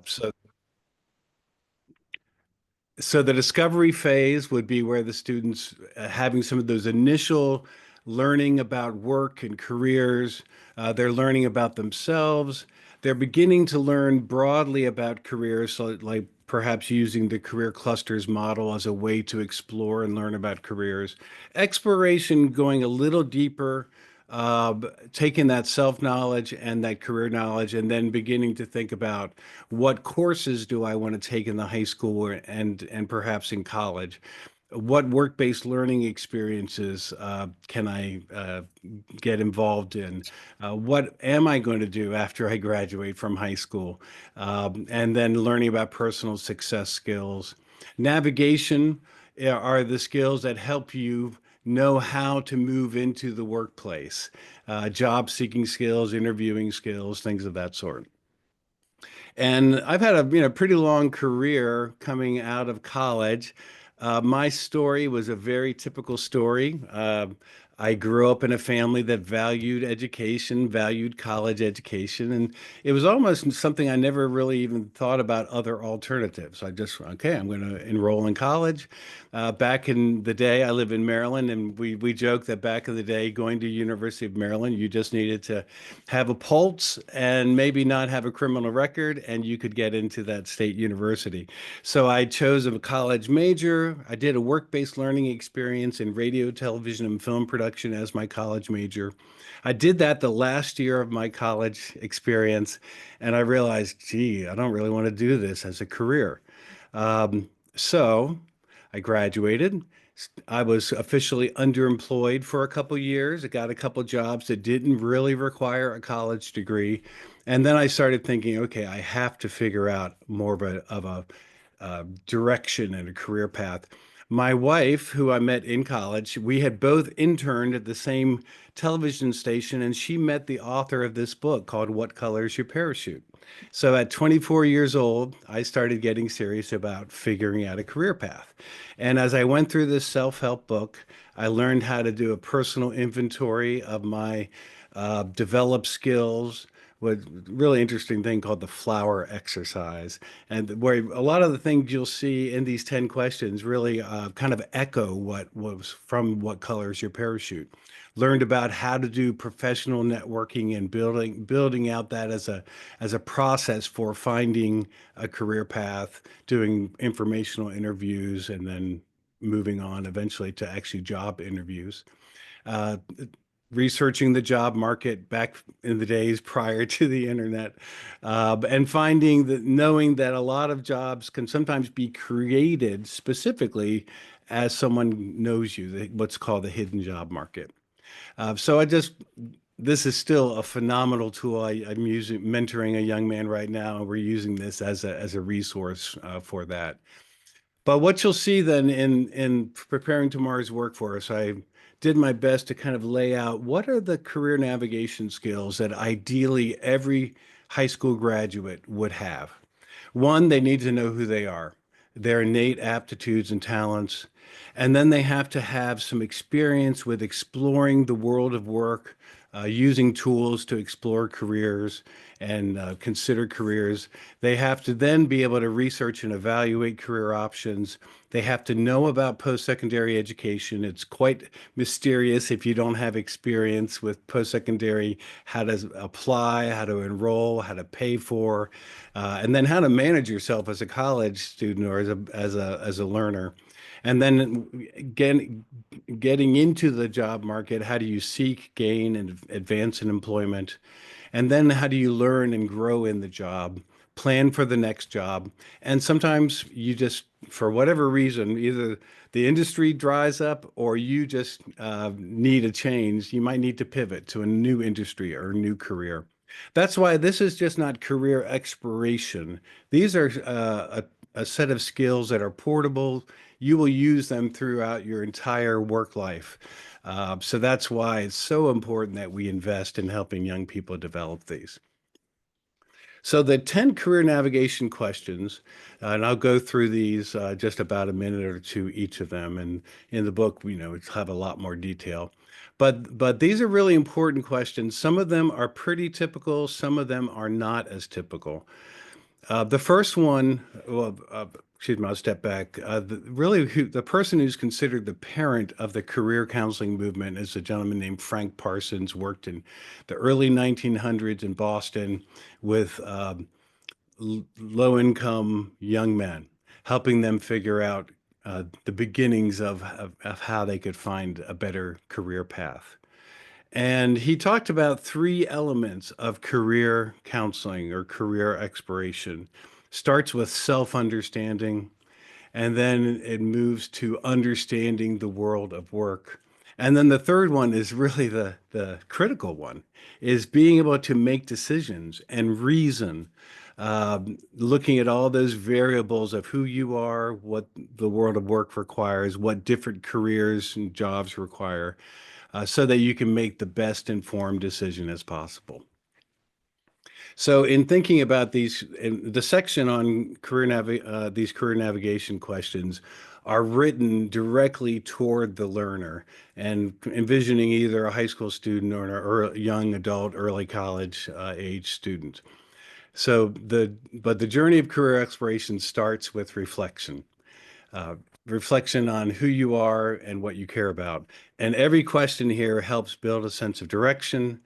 So So the discovery phase would be where the students having some of those initial learning about work and careers. They're learning about themselves. They're beginning to learn broadly about careers, so like perhaps using the career clusters model as a way to explore and learn about careers. Exploration going a little deeper, uh, taking that self-knowledge and that career knowledge, and then beginning to think about what courses do I want to take in the high school and perhaps in college? What work-based learning experiences can I get involved in? What am I going to do after I graduate from high school? And then learning about personal success skills. Navigation are the skills that help you know how to move into the workplace. Job seeking skills, interviewing skills, things of that sort. And I've had a pretty long career coming out of college. My story was a very typical story. I grew up in a family that valued education, valued college education, and it was almost something I never really even thought about other alternatives. I just, okay, I'm going to enroll in college. Back in the day, I live in Maryland, and we joke that back in the day, going to University of Maryland, you just needed to have a pulse and maybe not have a criminal record, and you could get into that state university. So I chose a college major. I did a work-based learning experience in radio, television, and film production as my college major. I did that the last year of my college experience, and I realized, gee, I don't really want to do this as a career. So I graduated. I was officially underemployed for a couple years. I got a couple jobs that didn't really require a college degree. And then I started thinking, okay, I have to figure out more of a direction and a career path. My wife, who I met in college, we had both interned at the same television station, and she met the author of this book called What Color Is Your Parachute? So at 24 years old, I started getting serious about figuring out a career path. And as I went through this self-help book, I learned how to do a personal inventory of my developed skills, with a really interesting thing called the flower exercise, and where a lot of the things you'll see in these 10 questions really kind of echo what was from What Color Is Your Parachute. Learned about how to do professional networking and building out that as a process for finding a career path, doing informational interviews, and then moving on eventually to actually job interviews. Uh, Researching the job market back in the days prior to the internet, and finding that knowing that a lot of jobs can sometimes be created specifically as someone knows you, what's called the hidden job market. So this is still a phenomenal tool. I'm using mentoring a young man right now, and we're using this as a resource for that. But what you'll see then in preparing tomorrow's workforce, I did my best to kind of lay out what are the career navigation skills that ideally every high school graduate would have. One, they need to know who they are, their innate aptitudes and talents. And then they have to have some experience with exploring the world of work, using tools to explore careers and consider careers. They have to then be able to research and evaluate career options. They have to know about post-secondary education. It's quite mysterious if you don't have experience with post-secondary, how to apply, how to enroll, how to pay for, and then how to manage yourself as a college student or as a learner. And then getting into the job market, how do you seek, gain, and advance in employment? And then how do you learn and grow in the job, plan for the next job? And sometimes you just, for whatever reason, either the industry dries up or you just need a change. You might need to pivot to a new industry or a new career. That's why this is just not career exploration. These are a set of skills that are portable. You will use them throughout your entire work life. So that's why it's so important that we invest in helping young people develop these. So the 10 career navigation questions, and I'll go through these just about a minute or two each of them. And in the book, it's have a lot more detail. But these are really important questions. Some of them are pretty typical. Some of them are not as typical. The first one, well, excuse me, I'll step back. The person who's considered the parent of the career counseling movement is a gentleman named Frank Parsons, worked in the early 1900s in Boston with low-income young men, helping them figure out the beginnings of how they could find a better career path. And he talked about three elements of career counseling or career exploration. Starts with self-understanding, and then it moves to understanding the world of work. And then the third one is really the critical one, is being able to make decisions and reason, looking at all those variables of who you are, what the world of work requires, what different careers and jobs require, so that you can make the best informed decision as possible. So, in thinking about in the section on these career navigation questions are written directly toward the learner and envisioning either a high school student or a young adult, early college age student. But the journey of career exploration starts with reflection. Uh, Reflection on who you are and what you care about. And every question here helps build a sense of direction.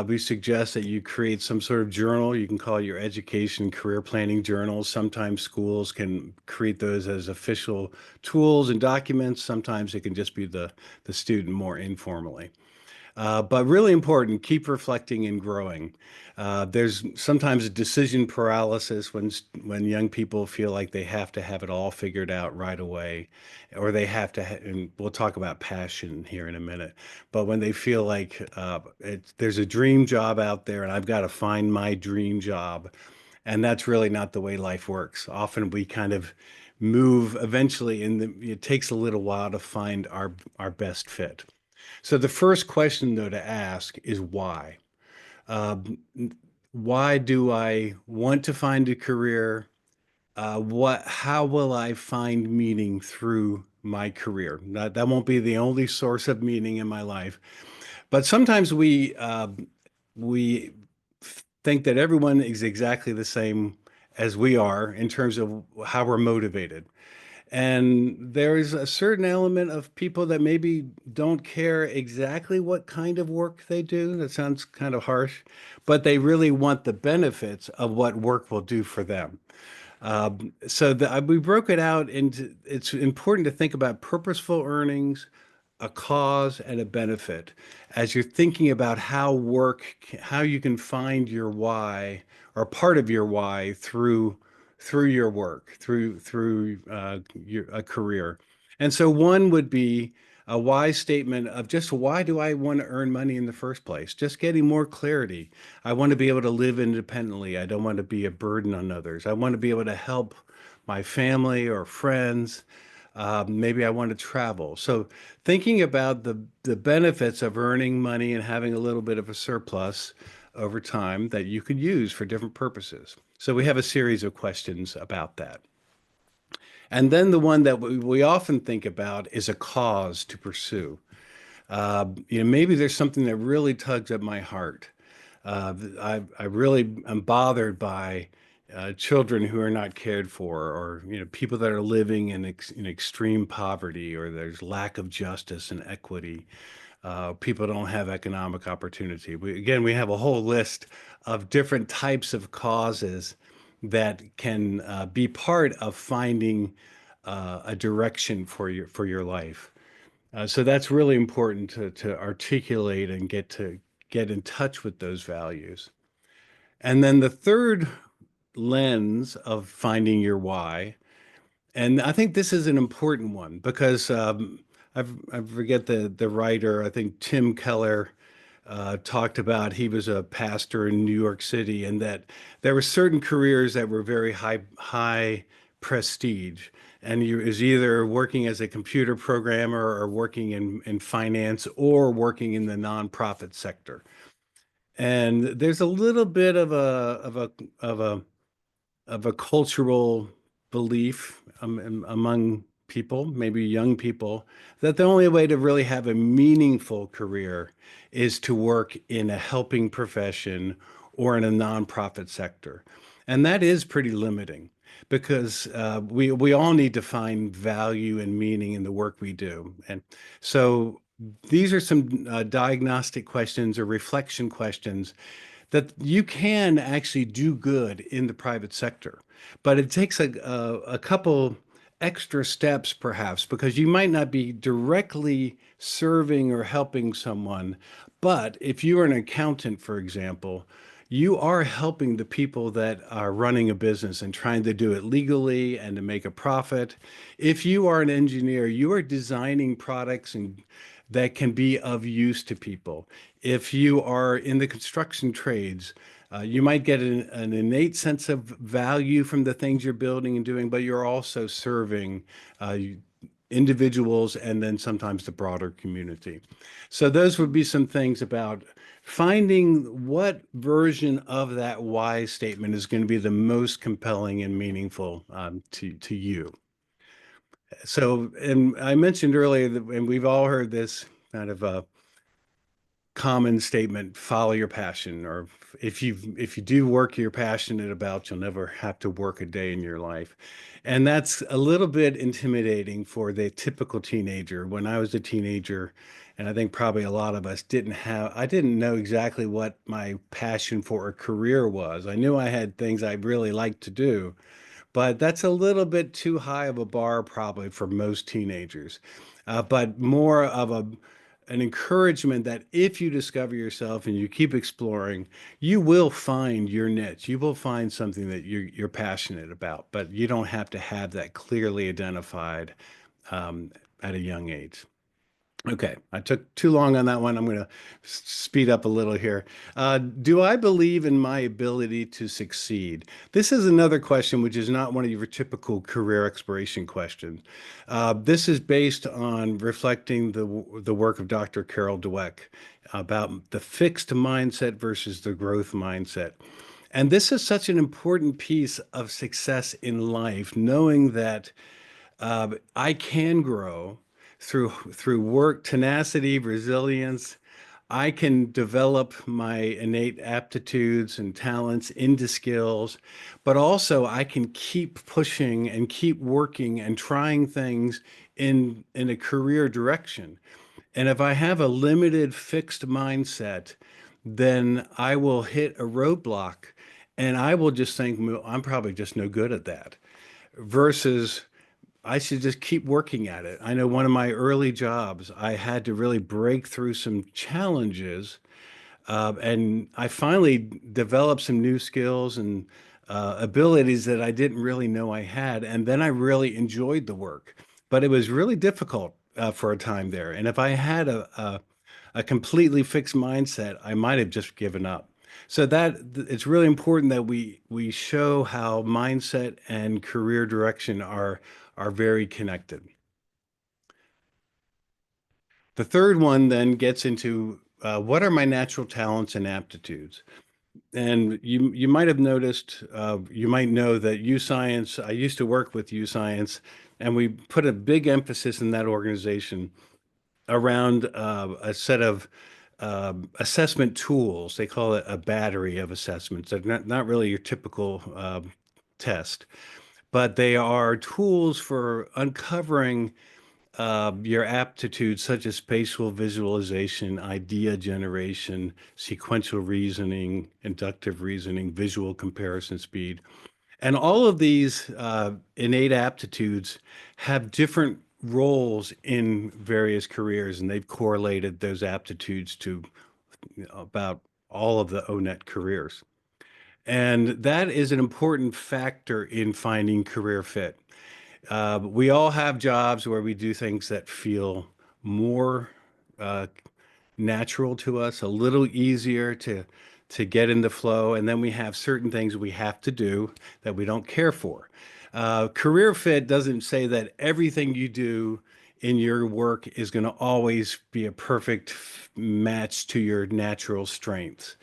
We suggest that you create some sort of journal. You can call it your education career planning journal. Sometimes schools can create those as official tools and documents. Sometimes it can just be the student more informally. But really important, keep reflecting and growing. There's sometimes a decision paralysis when young people feel like they have to have it all figured out right away, or they have to, and we'll talk about passion here in a minute, but when they feel like there's a dream job out there and I've got to find my dream job, and that's really not the way life works. Often we kind of move eventually, and it takes a little while to find our best fit. So the first question, though, to ask is why? Um, why do I want to find a career? How will I find meaning through my career? That won't be the only source of meaning in my life, but sometimes we think that everyone is exactly the same as we are in terms of how we're motivated. And there is a certain element of people that maybe don't care exactly what kind of work they do. That sounds kind of harsh, but they really want the benefits of what work will do for them. We broke it out into, it's important to think about purposeful earnings, a cause, and a benefit as you're thinking about how you can find your why or part of your why through your work, a career. And so one would be a why statement of just why do I want to earn money in the first place? Just getting more clarity. I want to be able to live independently. I don't want to be a burden on others. I want to be able to help my family or friends. Maybe I want to travel. So thinking about the benefits of earning money and having a little bit of a surplus over time that you could use for different purposes. So we have a series of questions about that. And then the one that we often think about is a cause to pursue. Maybe there's something that really tugs at my heart. I really am bothered by children who are not cared for, or people that are living in extreme poverty, or there's lack of justice and equity. People don't have economic opportunity. We have a whole list of different types of causes that can be part of finding a direction for your life. So that's really important to articulate and get in touch with those values. And then the third lens of finding your why, and I think this is an important one because I forget the writer. I think Tim Keller talked about, he was a pastor in New York City, and that there were certain careers that were very high prestige. And you is either working as a computer programmer or working in finance or working in the nonprofit sector. And there's a little bit of a of a cultural belief among people, maybe young people, that the only way to really have a meaningful career is to work in a helping profession or in a nonprofit sector. And that is pretty limiting because we all need to find value and meaning in the work we do. And so these are some diagnostic questions or reflection questions that you can actually do good in the private sector, but it takes a couple extra steps perhaps because you might not be directly serving or helping someone. But if you are an accountant, for example, you are helping the people that are running a business and trying to do it legally and to make a profit. If you are an engineer, you are designing products and that can be of use to people. If you are in the construction trades, you might get an innate sense of value from the things you're building and doing, but you're also serving individuals and then sometimes the broader community. So those would be some things about finding what version of that why statement is going to be the most compelling and meaningful to you. So, and I mentioned earlier that, and we've all heard this kind of common statement, follow your passion, or if you do work you're passionate about, you'll never have to work a day in your life. And that's a little bit intimidating for the typical teenager. When I was a teenager, and I think probably a lot of us I didn't know exactly what my passion for a career was. I knew I had things I really liked to do, but that's a little bit too high of a bar probably for most teenagers. But more of an encouragement that if you discover yourself and you keep exploring, you will find your niche. You will find something that you're passionate about, but you don't have to have that clearly identified um, at a young age. Okay, I took too long on that one. I'm going to speed up a little here. Do I believe in my ability to succeed? This is another question which is not one of your typical career exploration questions. This is based on reflecting the work of Dr. Carol Dweck about the fixed mindset versus the growth mindset. And this is such an important piece of success in life, knowing that I can grow through work, tenacity, resilience. I can develop my innate aptitudes and talents into skills, but also I can keep pushing and keep working and trying things in a career direction. And if I have a limited fixed mindset, then I will hit a roadblock and I will just think, "Well, I'm probably just no good at that." Versus I should just keep working at it. I know one of my early jobs, I had to really break through some challenges, and I finally developed some new skills and abilities that I didn't really know I had. And then I really enjoyed the work, but it was really difficult for a time there. And if I had a completely fixed mindset, I might have just given up. So it's really important that we show how mindset and career direction are very connected. The third one then gets into what are my natural talents and aptitudes? And you might have noticed, you might know that U Science, I used to work with U Science, and we put a big emphasis in that organization around a set of assessment tools. They call it a battery of assessments. They're not really your typical test, but they are tools for uncovering your aptitudes, such as spatial visualization, idea generation, sequential reasoning, inductive reasoning, visual comparison speed. And all of these innate aptitudes have different roles in various careers, and they've correlated those aptitudes to about all of the ONET careers. And that is an important factor in finding career fit. We all have jobs where we do things that feel more uh, natural to us, a little easier to get in the flow, and then we have certain things we have to do that we don't care for. Career fit doesn't say that everything you do in your work is going to always be a perfect match to your natural strengths.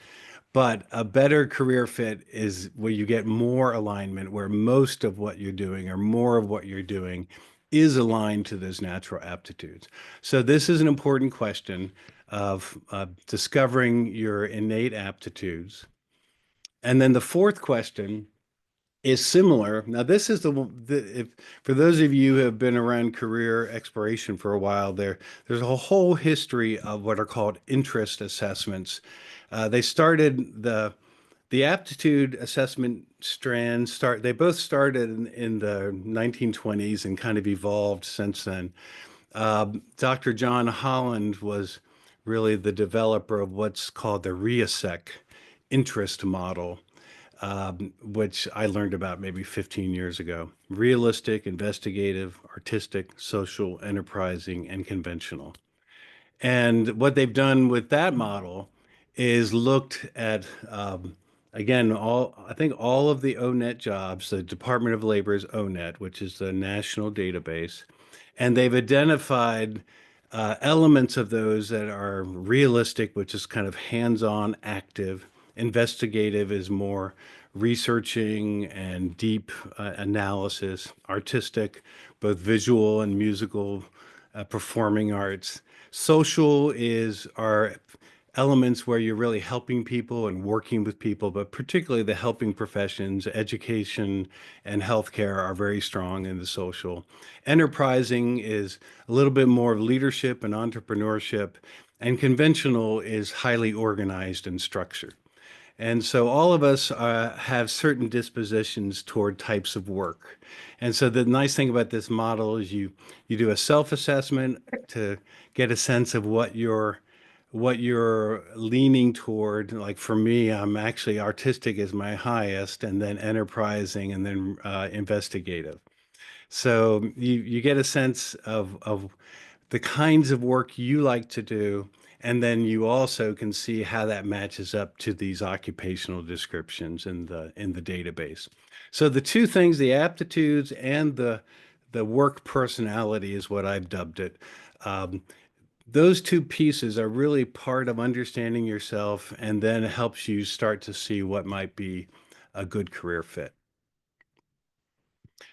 But a better career fit is where you get more alignment, where most of what you're doing or more of what you're doing is aligned to those natural aptitudes. So this is an important question of discovering your innate aptitudes. And then the fourth question is similar. Now, this is if for those of you who have been around career exploration for a while, there's a whole history of what are called interest assessments. They started the aptitude assessment strands start. They both started in the 1920s and kind of evolved since then. Dr. John Holland was really the developer of what's called the REASEC interest model, which I learned about maybe 15 years ago. Realistic, investigative, artistic, social, enterprising, and conventional. And what they've done with that model is looked at, again, I think all of the ONET jobs, the Department of Labor's ONET, which is the national database, and they've identified elements of those that are realistic, which is kind of hands-on, active. Investigative is more researching and deep analysis. Artistic, both visual and musical, performing arts. Social is our elements where you're really helping people and working with people, but particularly the helping professions, education and healthcare are very strong in the social. Enterprising is a little bit more of leadership and entrepreneurship, and conventional is highly organized and structured. And so all of us have certain dispositions toward types of work. And so the nice thing about this model is you do a self-assessment to get a sense of what you're leaning toward. Like for me, I'm actually artistic is my highest, and then enterprising, and then investigative. So you get a sense of the kinds of work you like to do, and then you also can see how that matches up to these occupational descriptions in the database. So the two things, the aptitudes and the work personality is what I've dubbed it. Um, those two pieces are really part of understanding yourself, and then it helps you start to see what might be a good career fit.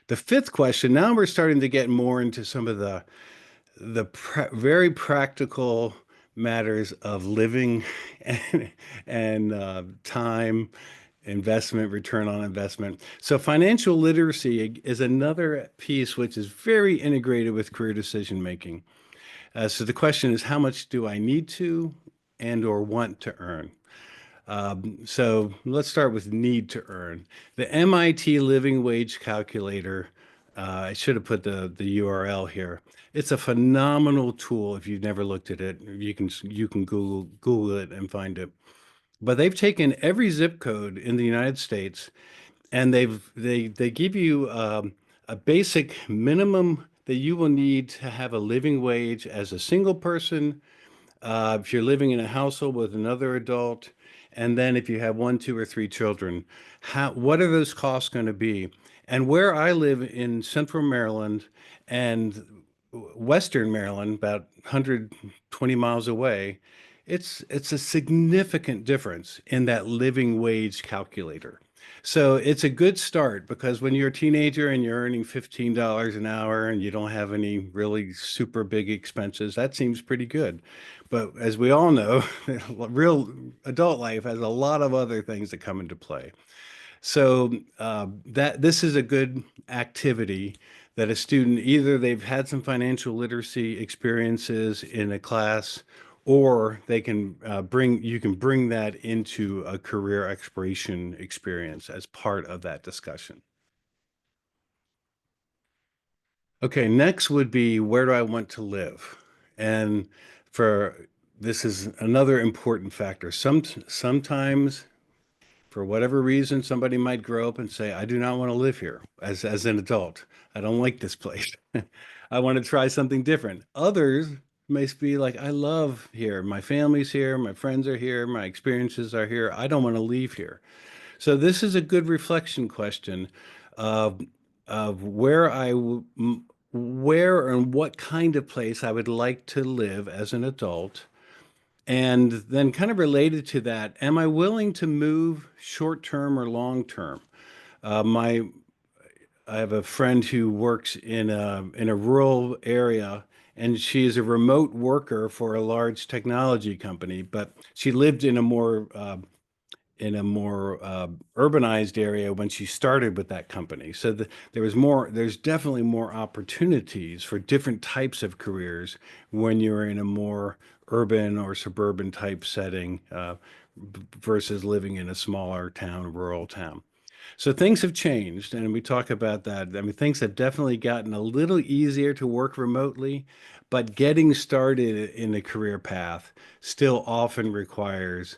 The fifth question, now we're starting to get more into some of the very practical matters of living and time, investment, return on investment. So financial literacy is another piece which is very integrated with career decision making. So the question is, how much do I need to and or want to earn? So let's start with need to earn. The MIT Living Wage Calculator, I should have put the URL here. It's a phenomenal tool. If you've never looked at it, you can Google it and find it. But they've taken every zip code in the United States, and they give you a basic minimum that you will need to have a living wage as a single person, if you're living in a household with another adult, and then if you have one, two, or three children, what are those costs going to be? And where I live in Central Maryland and Western Maryland, about 120 miles away, it's a significant difference in that living wage calculator. So it's a good start, because when you're a teenager and you're earning $15 an hour and you don't have any really super big expenses, that seems pretty good. But as we all know, real adult life has a lot of other things that come into play. So that this is a good activity that a student, either they've had some financial literacy experiences in a class, or they can you can bring that into a career exploration experience as part of that discussion. Okay, next would be, where do I want to live? And for this is another important factor. Sometimes, for whatever reason, somebody might grow up and say, I do not want to live here as an adult. I don't like this place. I want to try something different. Others may be like, I love here. My family's here. My friends are here. My experiences are here. I don't want to leave here. So this is a good reflection question of where and what kind of place I would like to live as an adult. And then kind of related to that, am I willing to move short term or long term? My I have a friend who works in a rural area, and she is a remote worker for a large technology company, but she lived in a more in a more urbanized area when she started with that company. So there's definitely more opportunities for different types of careers when you're in a more urban or suburban type setting versus living in a smaller town, rural town. So things have changed, and we talk about that. I mean, things have definitely gotten a little easier to work remotely, but getting started in a career path still often requires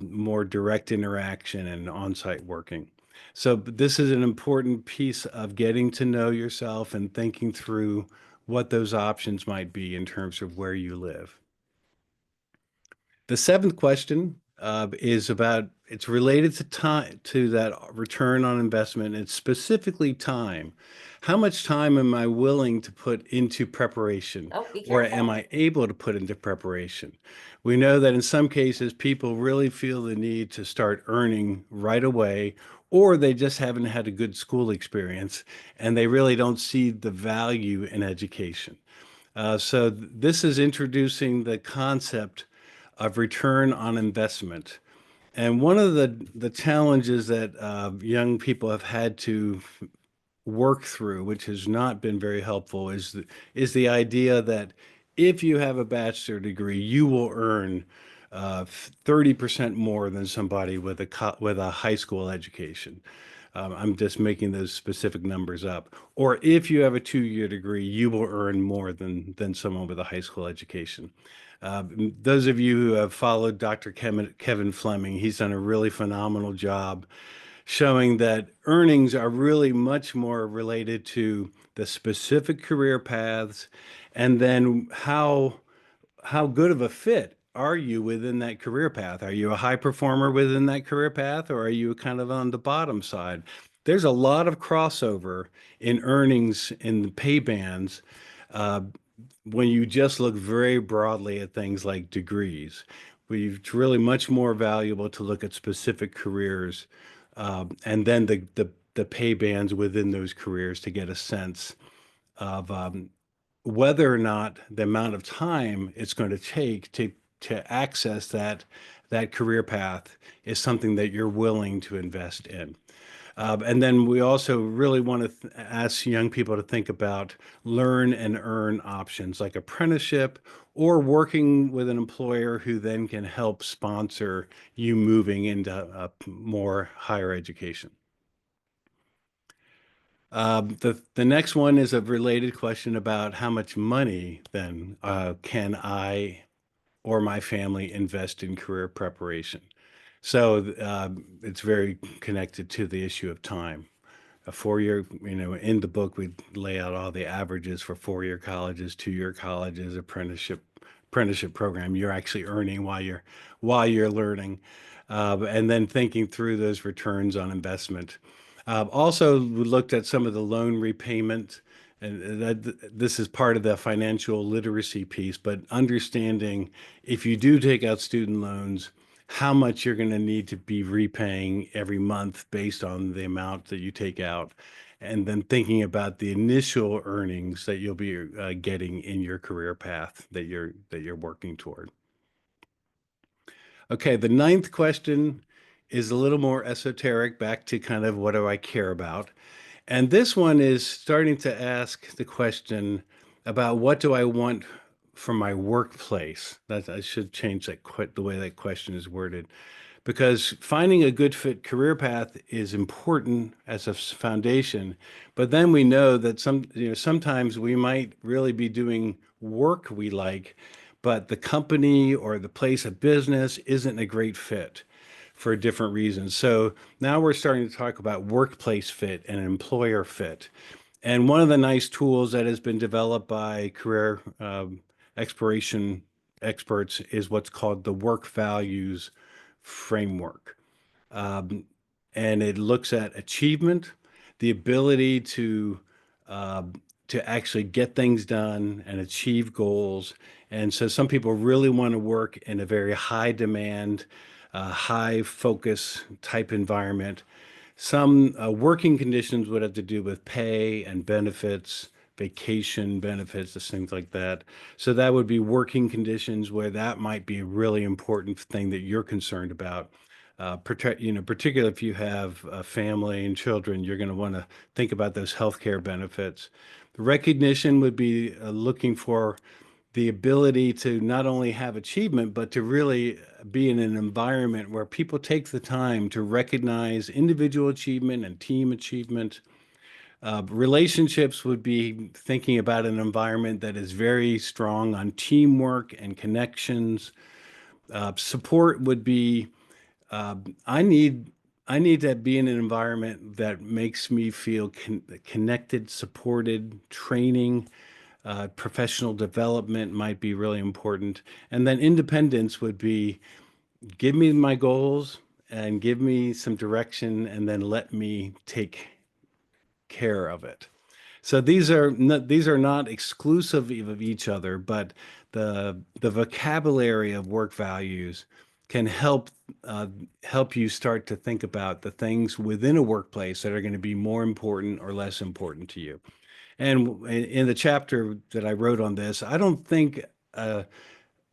more direct interaction and on-site working. So this is an important piece of getting to know yourself and thinking through what those options might be in terms of where you live. The seventh question is about, it's related to time, to that return on investment. It's specifically time. How much time am I willing to put into preparation, Oh, be or am careful. I able to put into preparation? We know that in some cases, people really feel the need to start earning right away, or they just haven't had a good school experience and they really don't see the value in education. This is introducing the concept of return on investment. And one of the challenges that young people have had to work through, which has not been very helpful, is the idea that if you have a bachelor degree, you will earn 30% more than somebody with with a high school education. I'm just making those specific numbers up. Or if you have a 2-year degree, you will earn more than someone with a high school education. Those of you who have followed Dr. Kevin Fleming, he's done a really phenomenal job showing that earnings are really much more related to the specific career paths and then how good of a fit are you within that career path? Are you a high performer within that career path, or are you kind of on the bottom side? There's a lot of crossover in earnings in the pay bands uh, when you just look very broadly at things like degrees. It's really much more valuable to look at specific careers and then the pay bands within those careers to get a sense of whether or not the amount of time it's going to take to access that career path is something that you're willing to invest in. And then we also really want to ask young people to think about learn and earn options like apprenticeship or working with an employer who then can help sponsor you moving into more higher education. The next one is a related question about how much money then can I or my family invest in career preparation. So it's very connected to the issue of time. A 4-year, in the book we lay out all the averages for 4-year colleges, 2-year colleges, apprenticeship program. You're actually earning while you're learning, and then thinking through those returns on investment. Also, we looked at some of the loan repayment, and this is part of the financial literacy piece, but understanding if you do take out student loans, how much you're going to need to be repaying every month based on the amount that you take out, and then thinking about the initial earnings that you'll be getting in your career path that you're working toward. Okay, the ninth question is a little more esoteric, back to kind of what do I care about? And this one is starting to ask the question about what do I want from my workplace? That I should change the way that question is worded, because finding a good fit career path is important as a foundation. But then we know that sometimes we might really be doing work we like, but the company or the place of business isn't a great fit for different reasons. So now we're starting to talk about workplace fit and employer fit. And one of the nice tools that has been developed by career exploration experts is what's called the work values framework. Um, and it looks at achievement, the ability um, to actually get things done and achieve goals. And so some people really want to work in a very high demand, high focus type environment. Some working conditions would have to do with pay and benefits, vacation benefits, just things like that. So that would be working conditions where that might be a really important thing that you're concerned about. Particularly if you have a family and children, you're going to want to think about those healthcare benefits. Recognition would be looking for the ability to not only have achievement, but to really be in an environment where people take the time to recognize individual achievement and team achievement. Relationships would be thinking about an environment that is very strong on teamwork and connections. Support would be I need to be in an environment that makes me feel connected, supported. Training, professional development might be really important. And then independence would be give me my goals and give me some direction and then let me take care of it. So these are not exclusive of each other, but the vocabulary of work values can uh, help you start to think about the things within a workplace that are going to be more important or less important to you. And in the chapter that I wrote on this, I don't think uh,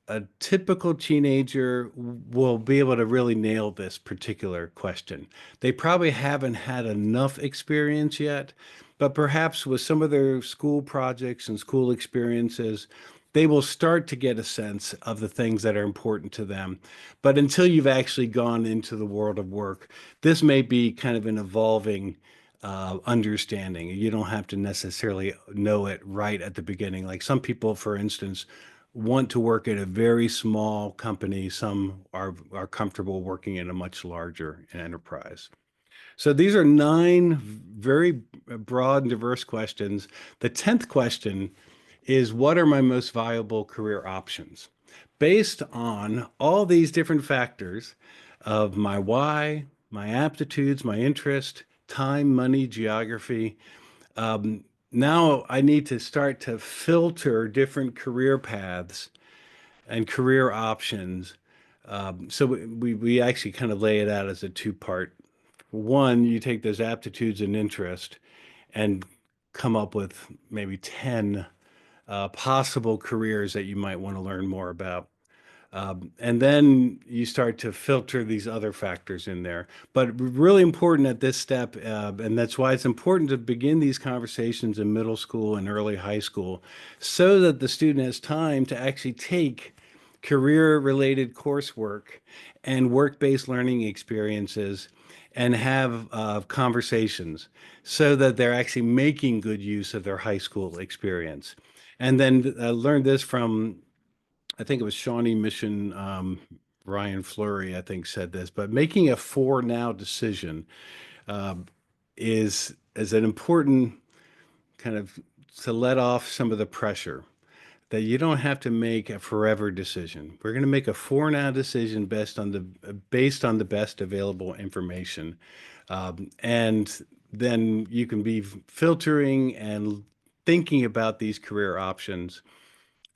a typical teenager will be able to really nail this particular question. They probably haven't had enough experience yet, but perhaps with some of their school projects and school experiences, they will start to get a sense of the things that are important to them. But until you've actually gone into the world of work, this may be kind of an evolving understanding. You don't have to necessarily know it right at the beginning. Like some people, for instance, want to work at a very small company. Some are comfortable working in a much larger enterprise. So these are nine very broad and diverse questions. The 10th question is, what are my most valuable career options? Based on all these different factors of my why, my aptitudes, my interest, time, money, geography, now I need to start to filter different career paths and career options. So we actually kind of lay it out as a two-part. One, you take those aptitudes and interest and come up with maybe 10 possible careers that you might want to learn more about. And then you start to filter these other factors in there. But really important at this step, and that's why it's important to begin these conversations in middle school and early high school so that the student has time to actually take career-related coursework and work-based learning experiences and have conversations so that they're actually making good use of their high school experience. And then learn this from I think it was Shawnee Mission, Ryan Fleury, I think said this, but making a for now decision um, is an important kind of to let off some of the pressure that you don't have to make a forever decision. We're going to make a for now decision based on the best available information, and then you can be filtering and thinking about these career options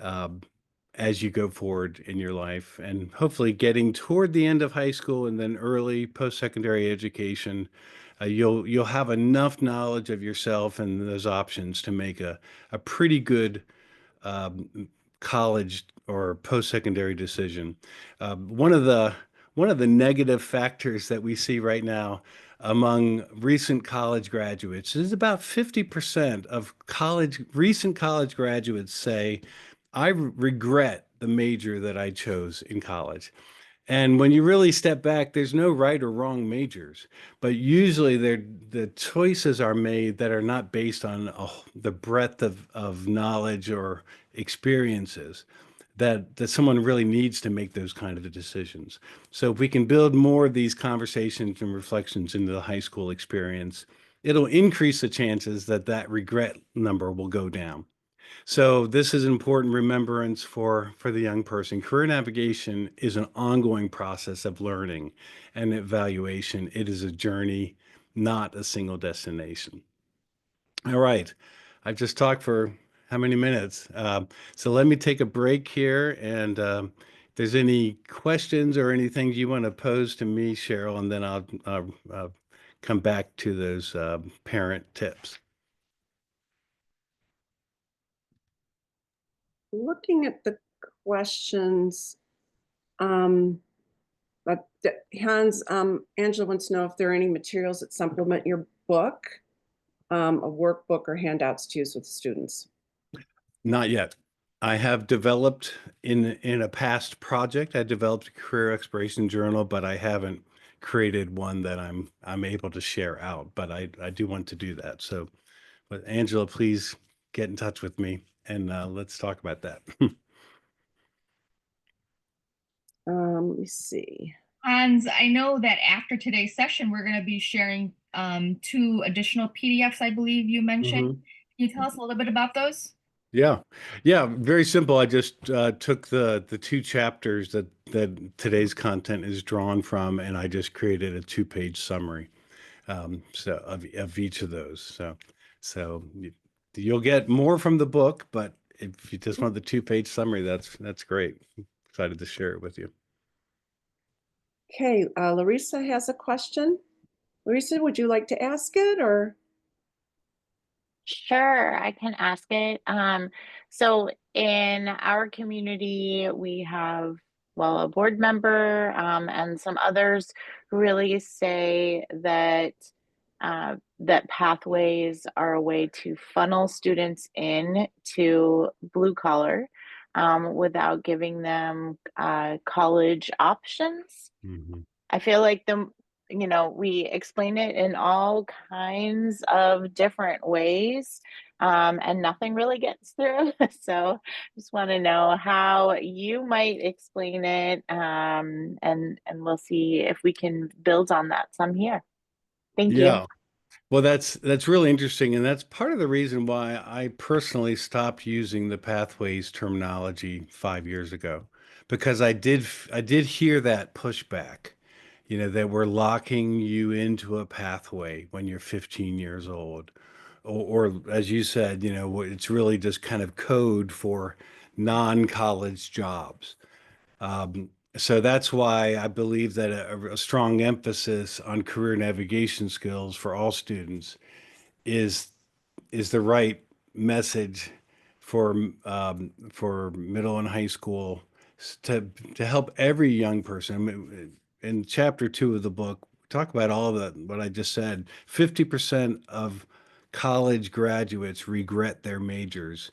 um, as you go forward in your life, and hopefully getting toward the end of high school and then early post-secondary education, you'll have enough knowledge of yourself and those options to make a pretty good um, college or post-secondary decision. One of the negative factors that we see right now among recent college graduates is about 50% of recent college graduates say, I regret the major that I chose in college. And when you really step back, there's no right or wrong majors, but usually the choices are made that are not based on the breadth of knowledge or experiences that someone really needs to make those kind of decisions. So if we can build more of these conversations and reflections into the high school experience, it'll increase the chances that that regret number will go down. So this is an important remembrance for the young person. Career navigation is an ongoing process of learning and evaluation. It is a journey, not a single destination. All right. I've just talked for how many minutes? So let me take a break here. And if there's any questions or anything you want to pose to me, Cheryl, and then I'll come back to those parent tips. Looking at the questions, um, Hans, Angela wants to know if there are any materials that supplement your book, a workbook or handouts to use with students. Not yet. I have developed in a past project, I developed a career exploration journal, but I haven't created one that I'm able to share out. But I do want to do that. So, but Angela, please get in touch with me and let's talk about that. Let me see. And I know that after today's session, we're going to be sharing two additional PDFs, I believe you mentioned. Mhm. Can you tell us a little bit about those? Yeah. Yeah, very simple. I just took the two chapters that today's content is drawn from, and I just created a two-page summary so of each of those. So you'll get more from the book, but if you just want the two-page summary, that's great. Excited to share it with you. Okay, Larissa has a question. Larissa, would you like to ask it or? Sure, I can ask it. So in our community, we have, well, a board member, and some others who really say that that pathways are a way to funnel students in to blue collar, without giving them college options. Mhm. I feel like we explain it in all kinds of different ways, and nothing really gets through. So just want to know how you might explain it, and we'll see if we can build on that some here. Thank you. Yeah. Well, that's really interesting, and that's part of the reason why I personally stopped using the pathways terminology 5 years ago, because I did hear that pushback, that we're locking you into a pathway when you're 15 years old, or as you said, it's really just kind of code for non-college jobs. So that's why I believe that a strong emphasis on career navigation skills for all students is is the right message for middle and high school to help every young person. I mean, in chapter 2 of the book, we talk about all the what I just said. 50% of college graduates regret their majors.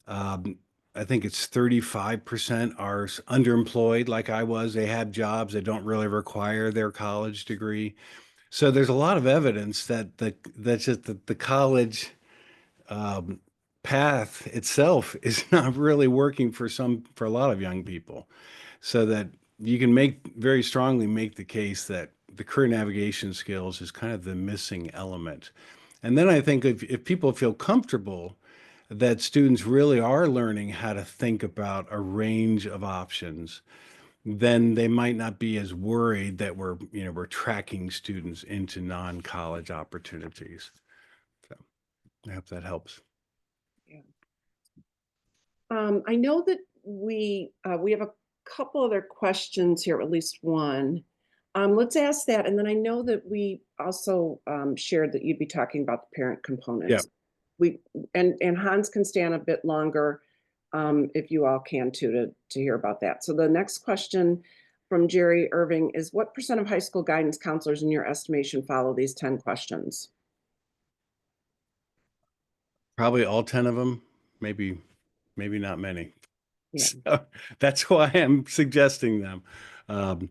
Um, I think it's 35% are underemployed, like I was. They have jobs that don't really require their college degree. So there's a lot of evidence that's just the college um, path itself is not really working for a lot of young people. So that you can very strongly make the case that the career navigation skills is kind of the missing element. And then I think if people feel comfortable that students really are learning how to think about a range of options, then they might not be as worried that we're tracking students into non-college opportunities. So I hope that helps. Yeah. I know that we have a couple other questions here, at least one. Let's ask that, and then I know that we also shared that you'd be talking about the parent Yeah. components. We and Hans can stay on a bit longer, if you all can too, to hear about that. So the next question from Jerry Irving is, what % of high school guidance counselors in your estimation follow these 10 questions? Probably all 10 of them, maybe not many. Yeah. So that's why I'm suggesting them. Um,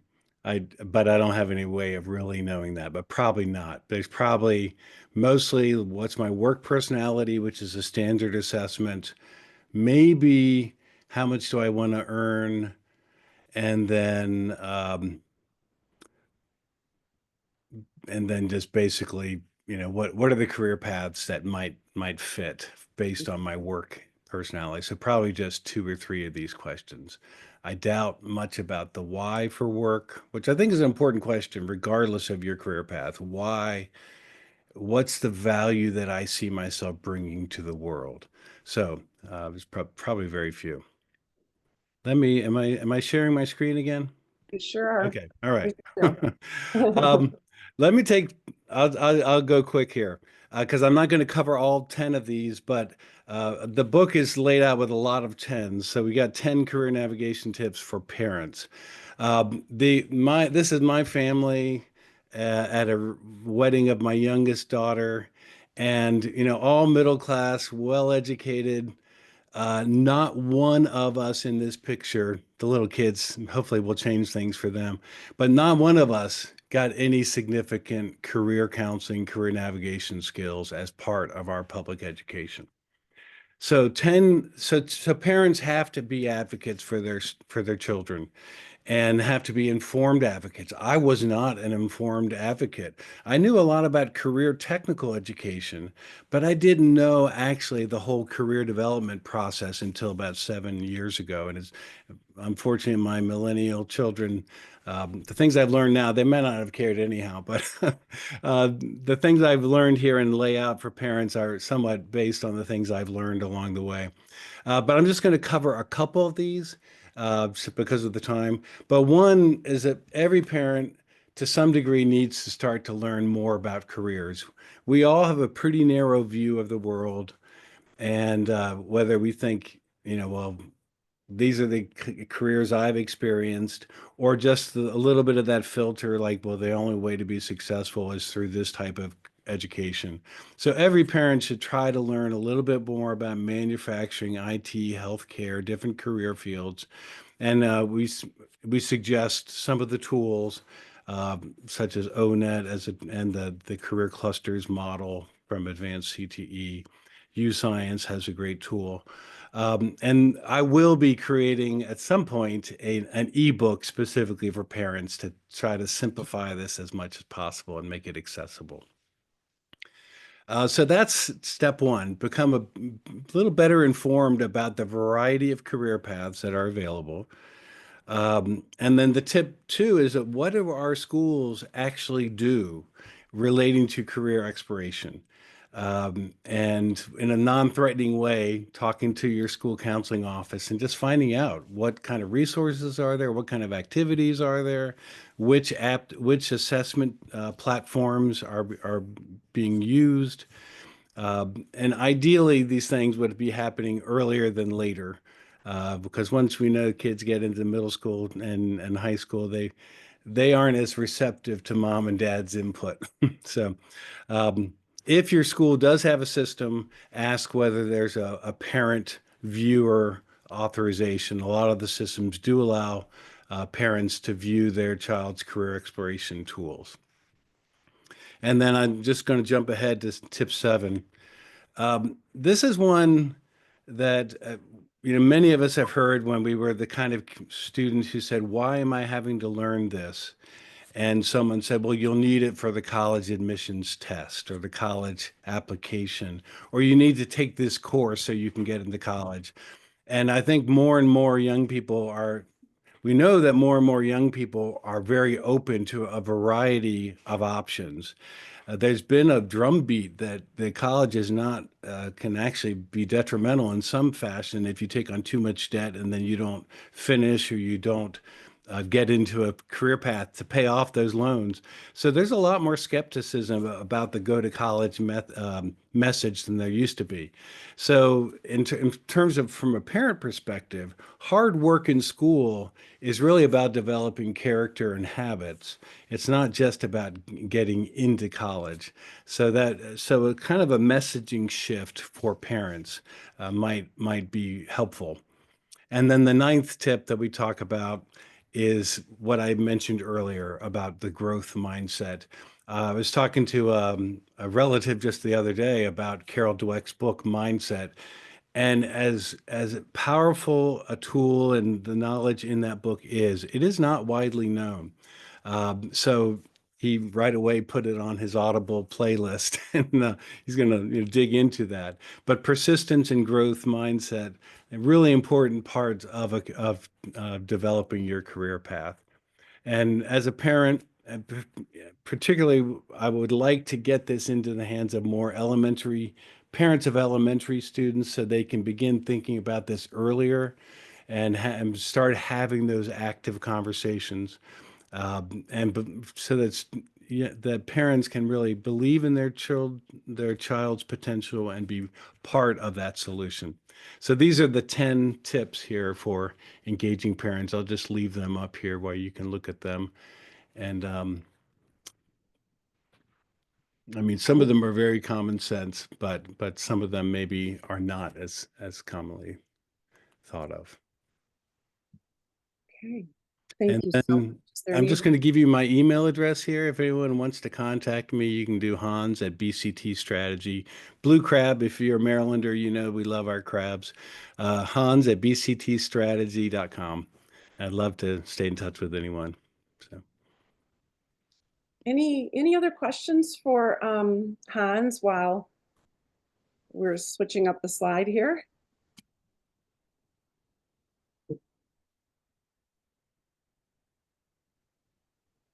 but I don't have any way of really knowing that, but probably not. There's probably mostly what's my work personality, which is a standard assessment. Maybe how much do I want to earn? And then just basically, what are the career paths that might fit based on my work personality? So probably just two or three of these questions. I doubt much about the why for work, which I think is an important question, regardless of your career path. Why? What's the value that I see myself bringing to the world? So there's probably very few. Am I sharing my screen again? You sure are. Okay. All right. Yeah. Um, let me take, I'll go quick here. because I'm not going to cover all 10 of these, but the book is laid out with a lot of 10s. So we got 10 career navigation tips for parents. This is my family at a wedding of my youngest daughter, and all middle class, well educated. Not one of us in this picture, the little kids, hopefully will change things for them, but not one of us got any significant career counseling, career navigation skills as part of our public education. So parents have to be advocates for their children and have to be informed advocates. I was not an informed advocate. I knew a lot about career technical education, but I didn't know actually the whole career development process until about 7 years ago. And it's unfortunately my millennial children, the things I've learned now, they may not have cared anyhow, but the things I've learned here and lay out for parents are somewhat based on the things I've learned along the way. But I'm just going to cover a couple of these because of the time. But one is that every parent, to some degree, needs to start to learn more about careers. We all have a pretty narrow view of the world, and whether we think, well, these are the careers I've experienced, or just a little bit of that filter, like, well, the only way to be successful is through this type of education. So every parent should try to learn a little bit more about manufacturing, IT, healthcare, different career fields. And we suggest some of the tools, such as ONET and the career clusters model from Advanced CTE. UScience has a great tool. And I will be creating at some point an ebook specifically for parents to try to simplify this as much as possible and make it accessible. So that's step one, become a little better informed about the variety of career paths that are available. And then the tip two is that what do our schools actually do relating to career exploration? And in a non-threatening way, talking to your school counseling office and just finding out what kind of resources are there, what kind of activities are there, which assessment platforms are being used. And ideally, these things would be happening earlier than later, because once we know kids get into middle school and high school, they aren't as receptive to mom and dad's input. So, if your school does have a system, ask whether there's a parent viewer authorization. A lot of the systems do allow parents to view their child's career exploration tools. And then I'm just going to jump ahead to tip 7. This is one that many of us have heard when we were the kind of students who said, "Why am I having to learn this?" And someone said, "Well, you'll need it for the college admissions test or the college application, or you need to take this course so you can get into college." And I think more and more young people we know that more and more young people are very open to a variety of options. There's been a drumbeat that the college is not can actually be detrimental in some fashion if you take on too much debt and then you don't finish or you don't get into a career path to pay off those loans. So there's a lot more skepticism about the go to college message than there used to be. So in terms of from a parent perspective, hard work in school is really about developing character and habits. It's not just about getting into college. So kind of a messaging shift for parents might be helpful. And then the 9th tip that we talk about is what I mentioned earlier about the growth mindset. I was talking to a relative just the other day about Carol Dweck's book, Mindset. And as powerful a tool and the knowledge in that book is, it is not widely known. So he right away put it on his Audible playlist, and he's going to dig into that. But persistence and growth mindset, a really important part of developing your career path. And as a parent, particularly, I would like to get this into the hands of more parents of elementary students so they can begin thinking about this earlier and start having those active conversations. So that's that parents can really believe in their child's potential and be part of that solution. So these are the 10 tips here for engaging parents. I'll just leave them up here where you can look at them. And I mean, some of them are very common sense, but some of them maybe are not as commonly thought of. Okay, thank And you so then much. Is there I'm any just going to give you my email address here. If anyone wants to contact me, you can do Hans at BCT Strategy. Blue Crab, if you're a Marylander, you know we love our crabs. Hans at bctstrategy.com. I'd love to stay in touch with anyone. So. any other questions for Hans while we're switching up the slide here?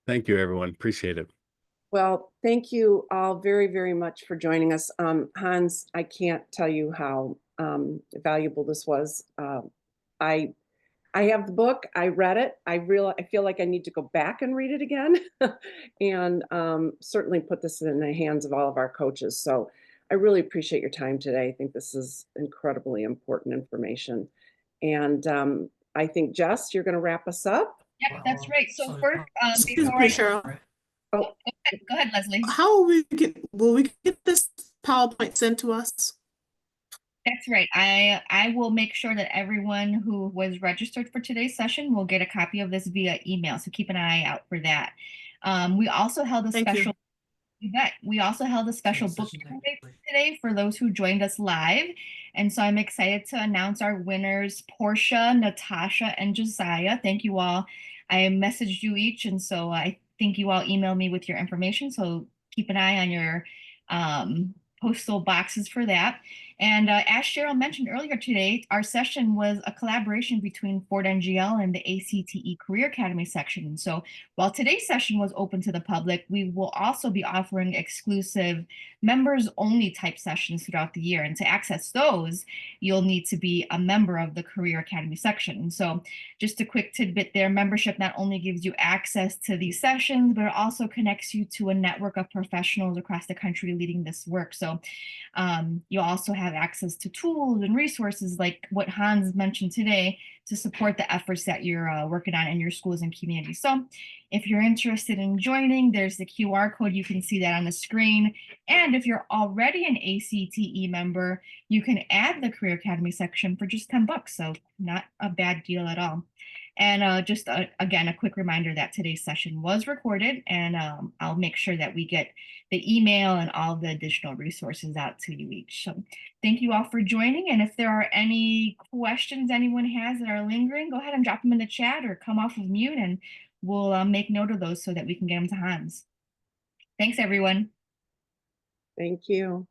Thank you, everyone. Appreciate it. Well, thank you all very, very much for joining us. Hans, I can't tell you how valuable this was. I have the book. I read it. I feel like I need to go back and read it again, and certainly put this in the hands of all of our coaches. So I really appreciate your time today. I think this is incredibly important information. And I think, Jess, you're going to wrap us up. Yep, that's right. So first, Excuse before me, I Cheryl. Oh, go ahead, Leslie. How will we get this PowerPoint sent to us? That's right. I will make sure that everyone who was registered for today's session will get a copy of this via email. So keep an eye out for that. We also held a Thank you. special event. We also held a special book giveaway today for those who joined us live. And so I'm excited to announce our winners, Portia, Natasha, and Josiah. Thank you all. I messaged you each, and so I think you all emailed me with your information. So keep an eye on your postal boxes for that. And as Cheryl mentioned earlier today, our session was a collaboration between Ford NGL and the ACTE Career Academy section. And so while today's session was open to the public, we will also be offering exclusive members-only type sessions throughout the year. And to access those, you'll need to be a member of the Career Academy section. And so just a quick tidbit there, membership not only gives you access to these sessions, but it also connects you to a network of professionals across the country leading this work. So you'll also have access to tools and resources like what Hans mentioned today to support the efforts that you're working on in your schools and communities. So if you're interested in joining, there's the QR code. You can see that on the screen. And if you're already an ACTE member, you can add the Career Academy section for just $10. So not a bad deal at all. And just again, a quick reminder that today's session was recorded, and I'll make sure that we get the email and all the additional resources out to you each. So thank you all for joining. And if there are any questions anyone has that are lingering, go ahead and drop them in the chat or come off of mute, and we'll make note of those so that we can get them to Hans. Thanks, everyone. thank you.